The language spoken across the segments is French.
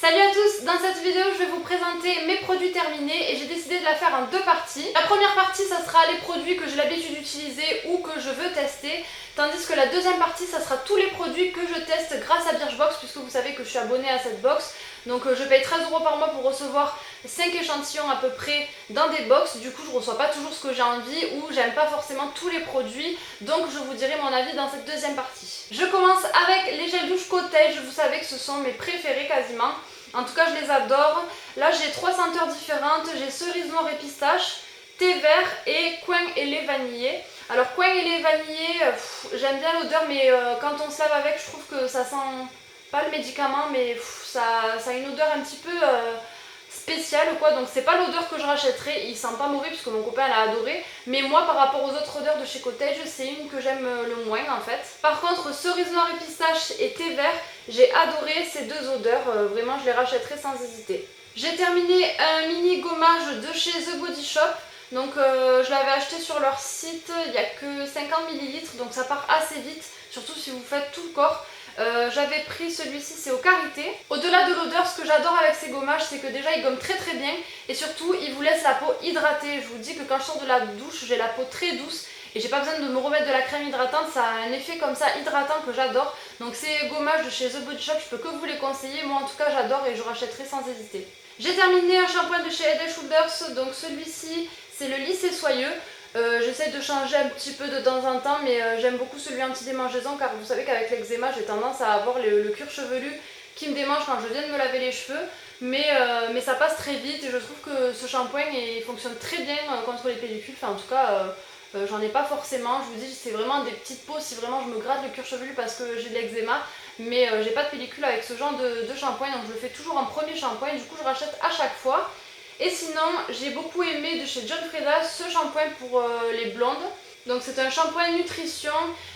Salut à tous, dans cette vidéo je vais vous présenter mes produits terminés et j'ai décidé de la faire en deux parties. La première partie ça sera les produits que j'ai l'habitude d'utiliser ou que je veux tester, tandis que la deuxième partie ça sera tous les produits que je teste grâce à Birchbox, puisque vous savez que je suis abonnée à cette box. Donc je paye 13 € par mois pour recevoir 5 échantillons à peu près dans des box. Du coup je reçois pas toujours ce que j'ai envie ou j'aime pas forcément tous les produits. Donc je vous dirai mon avis dans cette deuxième partie. Je commence avec les gels douche Cottage. Vous savez que ce sont mes préférés quasiment. En tout cas je les adore. Là j'ai 3 senteurs différentes. J'ai cerise noire et pistache, thé vert et coin et lait vanillé. Alors coin et lait vanillé, j'aime bien l'odeur, mais quand on se lave avec je trouve que ça sent pas le médicament, mais ça a une odeur un petit peu spéciale quoi, donc c'est pas l'odeur que je rachèterai. Il sent pas mauvais puisque mon copain l'a adoré, mais moi par rapport aux autres odeurs de chez Cottage, c'est une que j'aime le moins en fait. Par contre cerise noire et pistache et thé vert, j'ai adoré ces deux odeurs, vraiment je les rachèterai sans hésiter. J'ai terminé un mini gommage de chez The Body Shop. Donc je l'avais acheté sur leur site, il n'y a que 50 ml, donc ça part assez vite, surtout si vous faites tout le corps. J'avais pris celui-ci, c'est au karité. Au-delà de l'odeur, ce que j'adore avec ces gommages, c'est que déjà ils gomment très très bien et surtout ils vous laissent la peau hydratée. Je vous dis que quand je sors de la douche, j'ai la peau très douce et j'ai pas besoin de me remettre de la crème hydratante. Ça a un effet comme ça hydratant que j'adore. Donc ces gommages de chez The Body Shop, je peux que vous les conseiller. Moi en tout cas j'adore et je rachèterai sans hésiter. J'ai terminé un shampoing de chez Head & Shoulders, donc celui-ci c'est le lisse et soyeux. J'essaie de changer un petit peu de temps en temps, mais j'aime beaucoup celui anti-démangeaison car vous savez qu'avec l'eczéma j'ai tendance à avoir le cuir chevelu qui me démange quand je viens de me laver les cheveux, mais ça passe très vite et je trouve que ce shampoing il fonctionne très bien contre les pellicules. Enfin en tout cas j'en ai pas forcément, je vous dis c'est vraiment des petites peaux si vraiment je me gratte le cuir chevelu parce que j'ai de l'eczéma, mais j'ai pas de pellicule avec ce genre de shampoing, donc je le fais toujours en premier shampoing, du coup je rachète à chaque fois. Et sinon, j'ai beaucoup aimé de chez John Frieda ce shampoing pour les blondes. Donc c'est un shampoing nutrition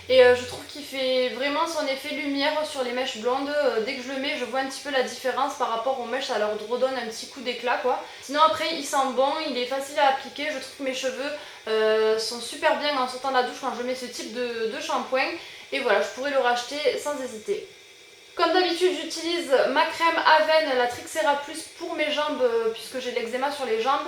et je trouve qu'il fait vraiment son effet lumière sur les mèches blondes. Dès que je le mets, je vois un petit peu la différence par rapport aux mèches, ça leur redonne un petit coup d'éclat quoi. Sinon après, il sent bon, il est facile à appliquer. Je trouve que mes cheveux sont super bien en sortant de la douche quand je mets ce type de shampoing. Et voilà, je pourrais le racheter sans hésiter. Comme d'habitude, j'utilise ma crème Aven, la Trixera Plus pour mes jambes puisque j'ai de l'eczéma sur les jambes.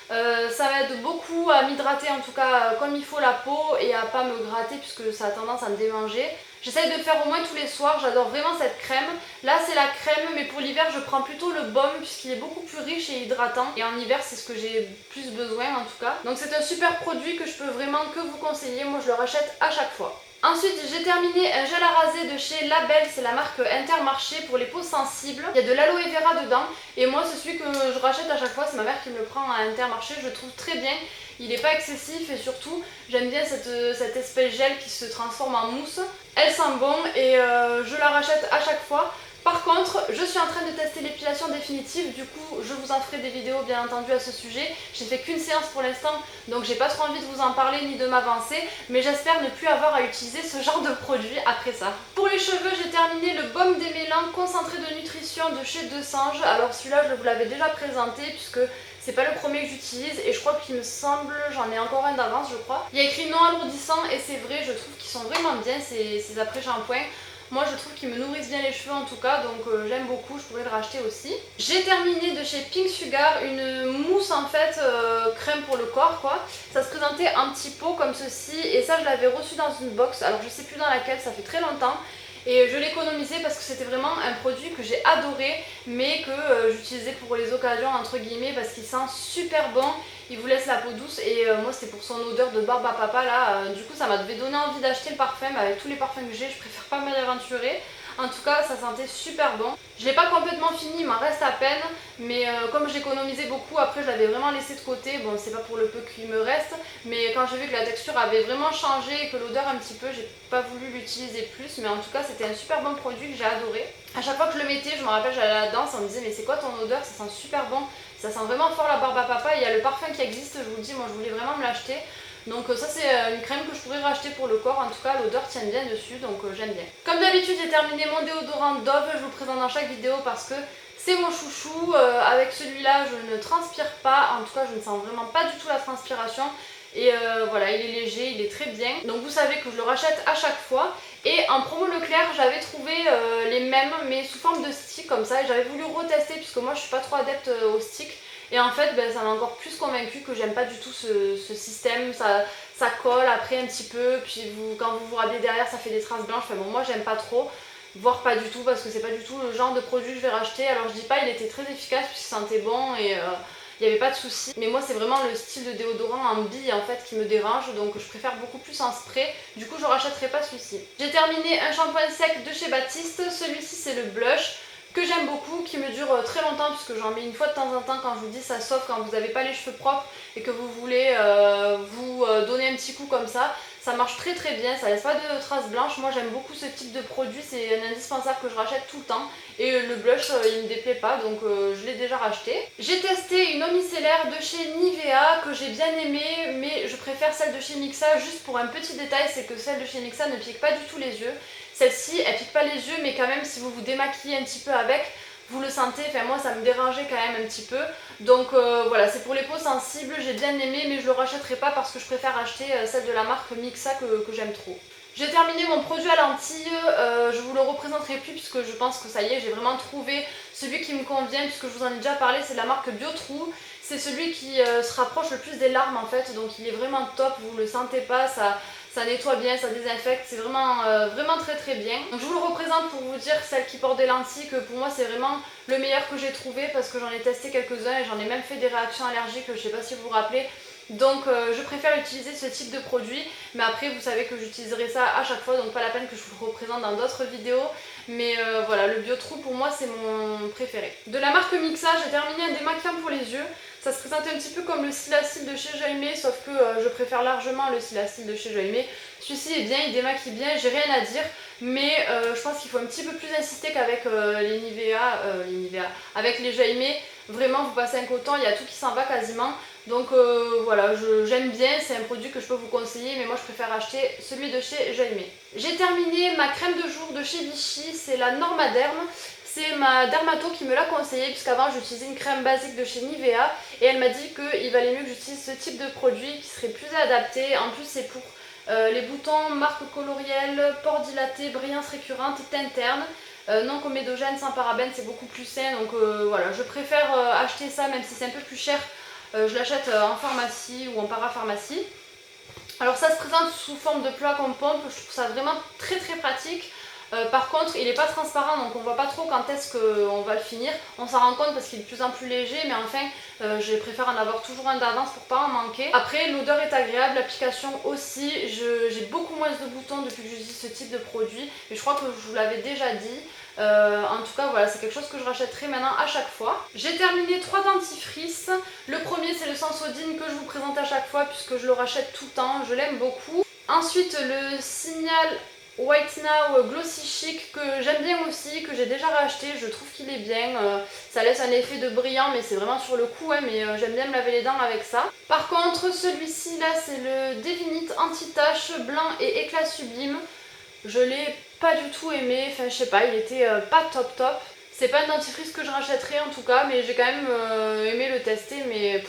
Ça m'aide beaucoup à m'hydrater en tout cas comme il faut la peau et à pas me gratter puisque ça a tendance à me démanger. J'essaye de le faire au moins tous les soirs, j'adore vraiment cette crème. Là c'est la crème, mais pour l'hiver je prends plutôt le baume puisqu'il est beaucoup plus riche et hydratant. Et en hiver c'est ce que j'ai plus besoin en tout cas. Donc c'est un super produit que je peux vraiment que vous conseiller, moi je le rachète à chaque fois. Ensuite j'ai terminé un gel à raser de chez Label, c'est la marque Intermarché pour les peaux sensibles. Il y a de l'aloe vera dedans et moi c'est celui que je rachète à chaque fois, c'est ma mère qui me le prend à Intermarché, je le trouve très bien. Il n'est pas excessif et surtout j'aime bien cette espèce gel qui se transforme en mousse. Elle sent bon et je la rachète à chaque fois. Par contre, je suis en train de tester l'épilation définitive, du coup je vous en ferai des vidéos bien entendu à ce sujet. J'ai fait qu'une séance pour l'instant, donc j'ai pas trop envie de vous en parler ni de m'avancer, mais j'espère ne plus avoir à utiliser ce genre de produit après ça. Pour les cheveux, j'ai terminé le baume démêlant concentré de nutrition de chez Desange. Alors celui-là je vous l'avais déjà présenté puisque c'est pas le premier que j'utilise et je crois qu'il me semble, j'en ai encore un d'avance je crois. Il y a écrit non alourdissant et c'est vrai, je trouve qu'ils sont vraiment bien ces après-shampoings. Moi je trouve qu'ils me nourrissent bien les cheveux en tout cas, donc j'aime beaucoup, je pourrais le racheter aussi. J'ai terminé de chez Pink Sugar une mousse en fait, crème pour le corps quoi. Ça se présentait en petits pots comme ceci et ça je l'avais reçu dans une box, alors je sais plus dans laquelle, ça fait très longtemps. Et je l'ai économisé parce que c'était vraiment un produit que j'ai adoré mais que j'utilisais pour les occasions entre guillemets parce qu'il sent super bon, il vous laisse la peau douce et moi c'était pour son odeur de barbe à papa là, du coup ça m'a donné envie d'acheter le parfum, mais avec tous les parfums que j'ai je préfère pas m'y aventurer. En tout cas ça sentait super bon. Je l'ai pas complètement fini, il m'en reste à peine, mais comme j'économisais beaucoup, après je l'avais vraiment laissé de côté. Bon c'est pas pour le peu qu'il me reste, mais quand j'ai vu que la texture avait vraiment changé et que l'odeur un petit peu, j'ai pas voulu l'utiliser plus, mais en tout cas c'était un super bon produit que j'ai adoré. À chaque fois que je le mettais, je me rappelle j'allais à la danse, on me disait mais c'est quoi ton odeur, ça sent super bon, ça sent vraiment fort la barbe à papa. Et il y a le parfum qui existe, je vous le dis, moi je voulais vraiment me l'acheter. Donc ça c'est une crème que je pourrais racheter pour le corps, en tout cas l'odeur tient bien dessus, donc j'aime bien. Comme d'habitude j'ai terminé mon déodorant Dove, je vous le présente dans chaque vidéo parce que c'est mon chouchou. Avec celui-là je ne transpire pas, en tout cas je ne sens vraiment pas du tout la transpiration. Et voilà, il est léger, il est très bien. Donc vous savez que je le rachète à chaque fois. Et en promo Leclerc, j'avais trouvé les mêmes mais sous forme de stick comme ça. Et j'avais voulu retester puisque moi je suis pas trop adepte au stick. Et en fait, ça m'a encore plus convaincu que j'aime pas du tout ce système. Ça colle après un petit peu. Puis quand vous vous rhabillez derrière, ça fait des traces blanches. Enfin bon, moi j'aime pas trop. Voire pas du tout parce que c'est pas du tout le genre de produit que je vais racheter. Alors je dis pas, il était très efficace puisqu'il sentait bon et il n'y avait pas de souci. Mais moi c'est vraiment le style de déodorant en bille en fait qui me dérange, donc je préfère beaucoup plus en spray. Du coup je rachèterai pas celui-ci. J'ai terminé un shampoing sec de chez Baptiste. Celui-ci c'est le blush que j'aime beaucoup, qui me dure très longtemps puisque j'en mets une fois de temps en temps quand je vous dis ça, sauf quand vous n'avez pas les cheveux propres et que vous voulez vous donner un petit coup comme ça. Ça marche très très bien, ça laisse pas de traces blanches. Moi j'aime beaucoup ce type de produit, c'est un indispensable que je rachète tout le temps. Et le blush il me déplaît pas, donc je l'ai déjà racheté. J'ai testé une eau micellaire de chez Nivea que j'ai bien aimée, mais je préfère celle de chez Mixa juste pour un petit détail, c'est que celle de chez Mixa ne pique pas du tout les yeux. Celle-ci elle pique pas les yeux, mais quand même si vous vous démaquillez un petit peu avec, vous le sentez, enfin moi ça me dérangeait quand même un petit peu. Donc voilà, c'est pour les peaux sensibles, j'ai bien aimé mais je le rachèterai pas parce que je préfère acheter celle de la marque Mixa que j'aime trop. J'ai terminé mon produit à lentilles, je vous le représenterai plus puisque je pense que ça y est, j'ai vraiment trouvé celui qui me convient puisque je vous en ai déjà parlé, c'est de la marque Biotrue. C'est celui qui se rapproche le plus des larmes en fait, donc il est vraiment top, vous le sentez pas, ça nettoie bien, ça désinfecte, c'est vraiment, vraiment très très bien. Donc je vous le représente pour vous dire, celle qui porte des lentilles, que pour moi c'est vraiment le meilleur que j'ai trouvé parce que j'en ai testé quelques-uns et j'en ai même fait des réactions allergiques, je sais pas si vous vous rappelez. Donc je préfère utiliser ce type de produit, mais après vous savez que j'utiliserai ça à chaque fois, donc pas la peine que je vous le représente dans d'autres vidéos. Mais voilà, le Biotrue pour moi c'est mon préféré. De la marque Mixa, j'ai terminé un démaquillant pour les yeux. Ça se présente un petit peu comme le Silacil de chez Jaime, sauf que je préfère largement le Silacil de chez Jaime. Celui-ci est bien, il démaquille bien, j'ai rien à dire, mais je pense qu'il faut un petit peu plus insister qu'avec les Nivea, avec les Jaime. Vraiment, vous passez un coton, il y a tout qui s'en va quasiment. Donc voilà, j'aime bien, c'est un produit que je peux vous conseiller, mais moi je préfère acheter celui de chez Jaime. J'ai terminé ma crème de jour de chez Vichy, c'est la Normaderm. C'est ma dermato qui me l'a conseillé puisqu'avant j'utilisais une crème basique de chez Nivea et elle m'a dit qu'il valait mieux que j'utilise ce type de produit qui serait plus adapté. En plus c'est pour les boutons, marque colorielle, pores dilatés, brillance récurrente, teint terne. Non comédogène, sans parabènes, c'est beaucoup plus sain, donc voilà, je préfère acheter ça même si c'est un peu plus cher. Je l'achète en pharmacie ou en parapharmacie. Alors ça se présente sous forme de plat qu'on pompe, je trouve ça vraiment très très pratique. Par contre il n'est pas transparent, donc on voit pas trop quand est-ce qu'on va le finir. On s'en rend compte parce qu'il est de plus en plus léger, mais enfin je préfère en avoir toujours un d'avance pour pas en manquer. Après l'odeur est agréable, l'application aussi. J'ai beaucoup moins de boutons depuis que j'utilise ce type de produit, et je crois que je vous l'avais déjà dit. En tout cas voilà, c'est quelque chose que je rachèterai maintenant à chaque fois. J'ai terminé 3 dentifrices. Le premier c'est le Sensodyne que je vous présente à chaque fois puisque je le rachète tout le temps, je l'aime beaucoup. Ensuite le Signal White Now Glossy Chic que j'aime bien aussi, que j'ai déjà racheté, je trouve qu'il est bien. Ça laisse un effet de brillant mais c'est vraiment sur le coup, hein, mais j'aime bien me laver les dents avec ça. Par contre celui-ci là c'est le Devinit Anti-Tache Blanc et Éclat Sublime. Je l'ai pas du tout aimé, enfin je sais pas, il était pas top top. C'est pas un dentifrice que je rachèterai en tout cas, mais j'ai quand même aimé le tester, mais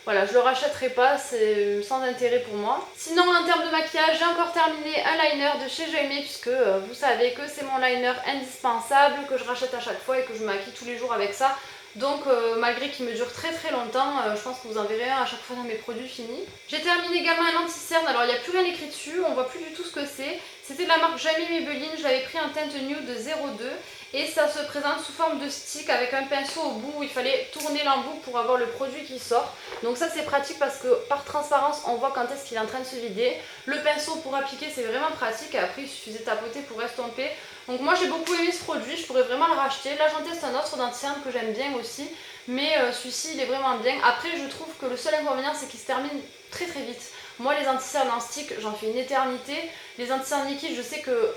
voilà, je le rachèterai pas, c'est sans intérêt pour moi. Sinon en termes de maquillage, j'ai encore terminé un liner de chez Jaime, puisque vous savez que c'est mon liner indispensable, que je rachète à chaque fois et que je me maquille tous les jours avec ça. Donc malgré qu'il me dure très très longtemps, je pense que vous en verrez un à chaque fois dans mes produits finis. J'ai terminé également un anti-cerne, alors il n'y a plus rien écrit dessus, on voit plus du tout ce que c'est. C'était de la marque Jaime Maybelline, je l'avais pris en teinte nude de 02 et ça se présente sous forme de stick avec un pinceau au bout où il fallait tourner l'embout pour avoir le produit qui sort. Donc ça c'est pratique parce que par transparence on voit quand est-ce qu'il est en train de se vider. Le pinceau pour appliquer c'est vraiment pratique et après il suffisait de tapoter pour estomper. Donc moi j'ai beaucoup aimé ce produit, je pourrais vraiment le racheter. Là j'en teste un autre d'anti-cerne que j'aime bien aussi, mais celui-ci il est vraiment bien. Après je trouve que le seul inconvénient c'est qu'il se termine très très vite. Moi les anti-cernes en stick j'en fais une éternité. Les anti-cernes liquides je sais que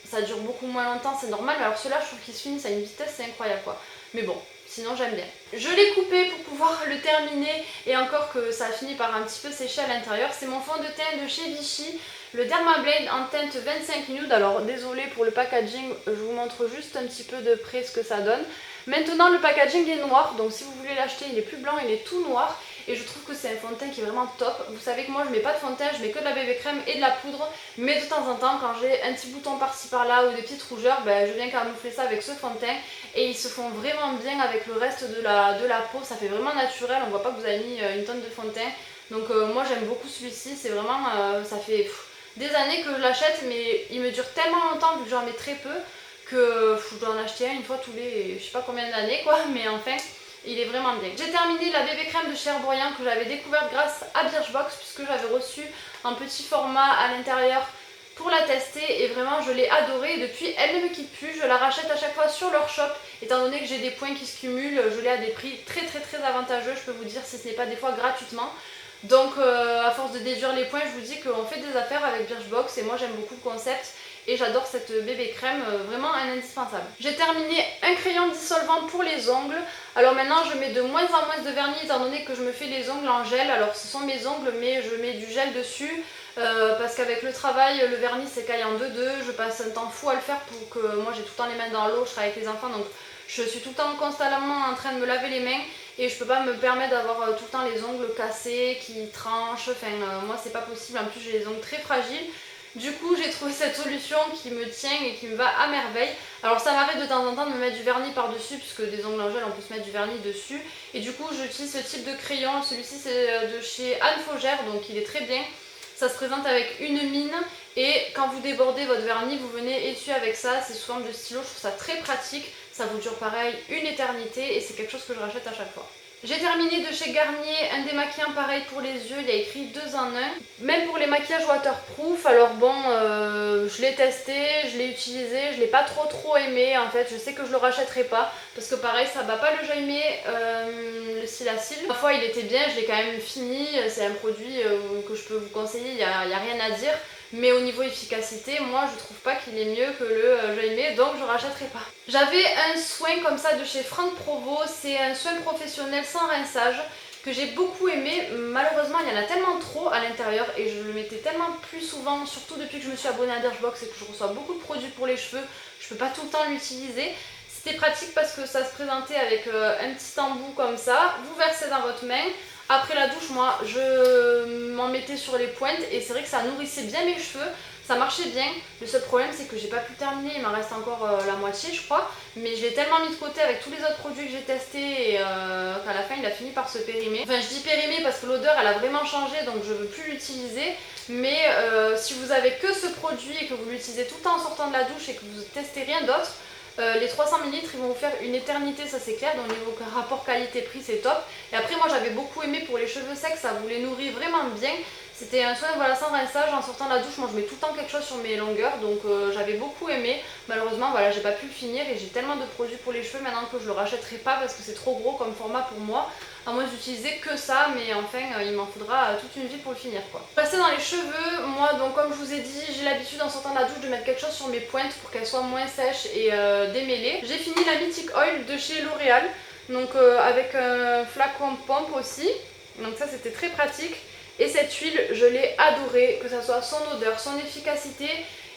ça dure beaucoup moins longtemps, c'est normal, mais alors ceux-là je trouve qu'ils se finissent à une vitesse, c'est incroyable quoi. Mais bon, sinon j'aime bien. Je l'ai coupé pour pouvoir le terminer et encore que ça a fini par un petit peu sécher à l'intérieur. C'est mon fond de teint de chez Vichy, le Dermablade en teinte 25 nude. Alors désolé pour le packaging, je vous montre juste un petit peu de près ce que ça donne. Maintenant le packaging est noir, donc si vous voulez l'acheter il est plus blanc, il est tout noir. et je trouve que c'est un fond de teint qui est vraiment top. Vous savez que moi je mets pas de fond de teint, je mets que de la bébé crème et de la poudre, mais de temps en temps quand j'ai un petit bouton par-ci par-là ou des petites rougeurs, je viens camoufler ça avec ce fond de teint et ils se font vraiment bien avec le reste de la peau, ça fait vraiment naturel, on voit pas que vous avez mis une tonne de fond de teint. Donc moi j'aime beaucoup celui-ci, c'est vraiment, ça fait des années que je l'achète, mais il me dure tellement longtemps vu que j'en mets très peu que je dois en acheter un une fois tous les je sais pas combien d'années quoi, mais enfin il est vraiment bien. J'ai terminé la bébé crème de chez Herborian que j'avais découverte grâce à Birchbox puisque j'avais reçu un petit format à l'intérieur pour la tester et vraiment je l'ai adorée et depuis elle ne me quitte plus, je la rachète à chaque fois sur leur shop étant donné que j'ai des points qui se cumulent, je l'ai à des prix très avantageux, je peux vous dire si ce n'est pas des fois gratuitement. Donc à force de déduire les points, je vous dis qu'on fait des affaires avec Birchbox et moi j'aime beaucoup le concept et j'adore cette bébé crème, vraiment un indispensable. J'ai terminé un crayon dissolvant pour les ongles. Alors maintenant je mets de moins en moins de vernis étant donné que je me fais les ongles en gel. Alors ce sont mes ongles mais je mets du gel dessus parce qu'avec le travail le vernis s'écaille en deux, je passe un temps fou à le faire pour que moi j'ai tout le temps les mains dans l'eau, je travaille avec les enfants donc je suis tout le temps constamment en train de me laver les mains et je peux pas me permettre d'avoir tout le temps les ongles cassés, qui tranchent, enfin moi c'est pas possible, en plus j'ai les ongles très fragiles. Du coup j'ai trouvé cette solution qui me tient et qui me va à merveille. Alors ça m'arrive de temps en temps de me mettre du vernis par dessus puisque des ongles en gel on peut se mettre du vernis dessus. Et du coup j'utilise ce type de crayon, celui-ci c'est de chez Anne Faugère donc il est très bien. Ça se présente avec une mine et quand vous débordez votre vernis, vous venez essuyer avec ça, c'est sous forme de stylo, je trouve ça très pratique. Ça vous dure pareil une éternité et c'est quelque chose que je rachète à chaque fois. J'ai terminé de chez Garnier un démaquillant pareil pour les yeux, il y a écrit 2 en 1. Même pour les maquillages waterproof, alors bon, je l'ai testé, je l'ai utilisé, je l'ai pas trop aimé en fait, je sais que je le rachèterai pas parce que pareil ça bat pas le Jaime, le Silacil. Parfois il était bien, je l'ai quand même fini, c'est un produit que je peux vous conseiller, il n'y a rien à dire. Mais au niveau efficacité, moi je trouve pas qu'il est mieux que le Jaime, donc je rachèterai pas. J'avais un soin comme ça de chez Franck Provo, c'est un soin professionnel sans rinçage que j'ai beaucoup aimé. Malheureusement il y en a tellement trop à l'intérieur et je le mettais tellement plus souvent, surtout depuis que je me suis abonnée à Birchbox et que je reçois beaucoup de produits pour les cheveux, je peux pas tout le temps l'utiliser. C'était pratique parce que ça se présentait avec un petit embout comme ça, vous versez dans votre main. Après la douche, moi, je m'en mettais sur les pointes et c'est vrai que ça nourrissait bien mes cheveux, ça marchait bien. Le seul problème, c'est que j'ai pas pu terminer, il m'en reste encore la moitié, je crois. Mais je l'ai tellement mis de côté avec tous les autres produits que j'ai testés et qu'à la fin, il a fini par se périmer. Enfin, je dis périmer parce que l'odeur, elle a vraiment changé, donc je veux plus l'utiliser. Mais si vous avez que ce produit et que vous l'utilisez tout le temps en sortant de la douche et que vous testez rien d'autre, les 300 ml ils vont vous faire une éternité, ça c'est clair, donc au niveau rapport qualité-prix c'est top. Et après moi j'avais beaucoup aimé pour les cheveux secs, ça vous les nourrit vraiment bien. C'était un soin voilà, sans rinçage, en sortant de la douche, moi je mets tout le temps quelque chose sur mes longueurs, donc j'avais beaucoup aimé. Malheureusement voilà, j'ai pas pu le finir et j'ai tellement de produits pour les cheveux maintenant que je le rachèterai pas parce que c'est trop gros comme format pour moi. À moins d'utiliser que ça, mais enfin il m'en faudra toute une vie pour le finir quoi. Passer dans les cheveux, moi donc comme je vous ai dit, j'ai l'habitude en sortant de la douche de mettre quelque chose sur mes pointes pour qu'elles soient moins sèches et démêlées. J'ai fini la Mythic Oil de chez L'Oréal, donc avec un flacon pompe aussi, donc ça c'était très pratique. Et cette huile, je l'ai adorée, que ce soit son odeur, son efficacité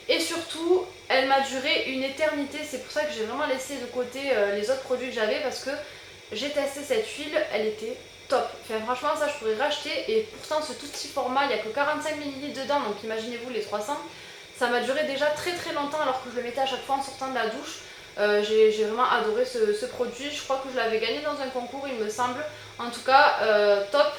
et surtout, elle m'a duré une éternité. C'est pour ça que j'ai vraiment laissé de côté les autres produits que j'avais parce que j'ai testé cette huile, elle était top. Enfin, franchement, ça je pourrais racheter et pourtant ce tout petit format, il n'y a que 45 ml dedans, donc imaginez-vous les 300. Ça m'a duré déjà très longtemps alors que je le mettais à chaque fois en sortant de la douche. J'ai vraiment adoré ce produit, je crois que je l'avais gagné dans un concours il me semble. En tout cas, top.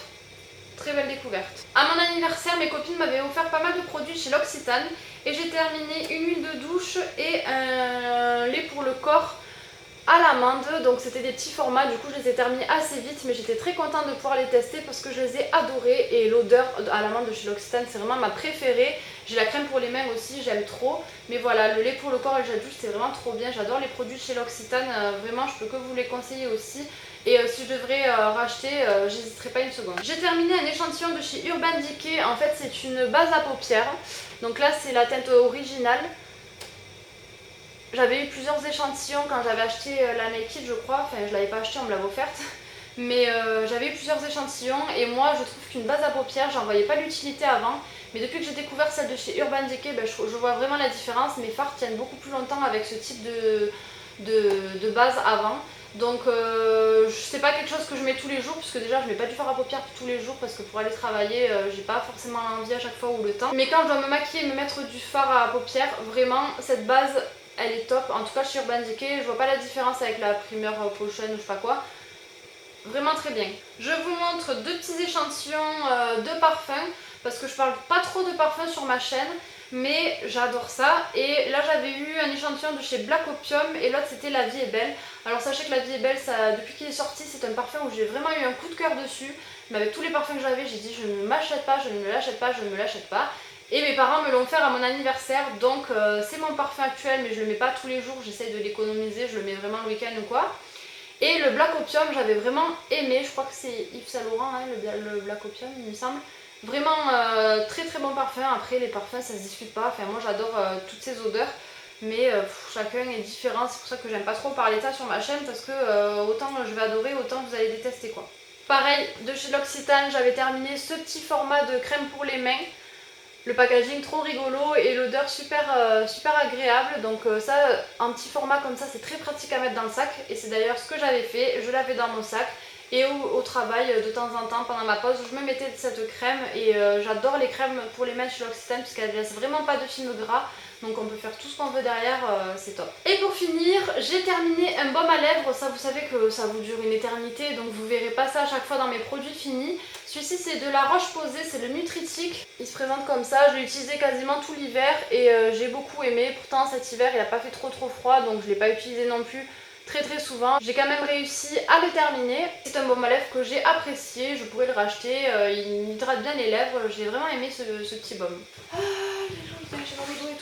Très belle découverte. À mon anniversaire, mes copines m'avaient offert pas mal de produits chez L'Occitane et j'ai terminé une huile de douche et un lait pour le corps à l'amande. Donc c'était des petits formats, du coup je les ai terminés assez vite mais j'étais très contente de pouvoir les tester parce que je les ai adorés et l'odeur à l'amande de chez L'Occitane c'est vraiment ma préférée. J'ai la crème pour les mains aussi, j'aime trop. Mais voilà, le lait pour le corps et le gel douche c'est vraiment trop bien. J'adore les produits de chez L'Occitane, vraiment je peux que vous les conseiller aussi. Et si je devrais racheter, j'hésiterai pas une seconde. J'ai terminé un échantillon de chez Urban Decay. En fait c'est une base à paupières. Donc là c'est la teinte originale. J'avais eu plusieurs échantillons quand j'avais acheté la Naked je crois. Enfin je l'avais pas acheté, on me l'avait offerte. Mais j'avais eu plusieurs échantillons et moi je trouve qu'une base à paupières, j'en voyais pas l'utilité avant. Mais depuis que j'ai découvert celle de chez Urban Decay, je vois vraiment la différence. Mes fards tiennent beaucoup plus longtemps avec ce type de base avant. Donc C'est pas quelque chose que je mets tous les jours, puisque déjà je mets pas du fard à paupières tous les jours parce que pour aller travailler j'ai pas forcément l'envie à chaque fois ou le temps. Mais quand je dois me maquiller et me mettre du fard à paupières, vraiment cette base elle est top. En tout cas chez Urban Decay, je vois pas la différence avec la Primer Potion ou je sais pas quoi. Vraiment très bien. Je vous montre deux petits échantillons de parfums parce que je parle pas trop de parfums sur ma chaîne. Mais j'adore ça, et là j'avais eu un échantillon de chez Black Opium et l'autre c'était La Vie est Belle. Alors sachez que La Vie est Belle, ça, depuis qu'il est sorti, c'est un parfum où j'ai vraiment eu un coup de cœur dessus. Mais avec tous les parfums que j'avais, j'ai dit je ne m'achète pas, je ne me l'achète pas, je ne me l'achète pas. Et mes parents me l'ont offert à mon anniversaire, donc c'est mon parfum actuel, mais je le mets pas tous les jours, j'essaye de l'économiser, je le mets vraiment le week-end ou quoi. Et le Black Opium, j'avais vraiment aimé, je crois que c'est Yves Saint Laurent, hein, le Black Opium il me semble. Vraiment très très bon parfum. Après les parfums ça se discute pas, enfin moi j'adore toutes ces odeurs, mais chacun est différent, c'est pour ça que j'aime pas trop parler de ça sur ma chaîne parce que autant je vais adorer, autant vous allez détester quoi. Pareil, de chez L'Occitane, j'avais terminé ce petit format de crème pour les mains. Le packaging trop rigolo et l'odeur super, super agréable, donc ça, un petit format comme ça c'est très pratique à mettre dans le sac, et c'est d'ailleurs ce que j'avais fait, je l'avais dans mon sac. Et au travail, de temps en temps, pendant ma pause, je me mettais cette crème, et j'adore les crèmes pour les mains chez L'Occitane puisqu'elles ne laissent vraiment pas de film gras, donc on peut faire tout ce qu'on veut derrière, c'est top. Et pour finir, j'ai terminé un baume à lèvres. Ça vous savez que ça vous dure une éternité, donc vous verrez pas ça à chaque fois dans mes produits finis. Celui-ci c'est de La Roche-Posay, c'est le Nutritique, il se présente comme ça, je l'ai utilisé quasiment tout l'hiver et j'ai beaucoup aimé. Pourtant cet hiver il n'a pas fait trop froid, donc je ne l'ai pas utilisé non plus très souvent. J'ai quand même réussi à le terminer. C'est un baume à lèvres que j'ai apprécié, je pourrais le racheter, il hydrate bien les lèvres, j'ai vraiment aimé ce petit baume. Ah, j'ai envie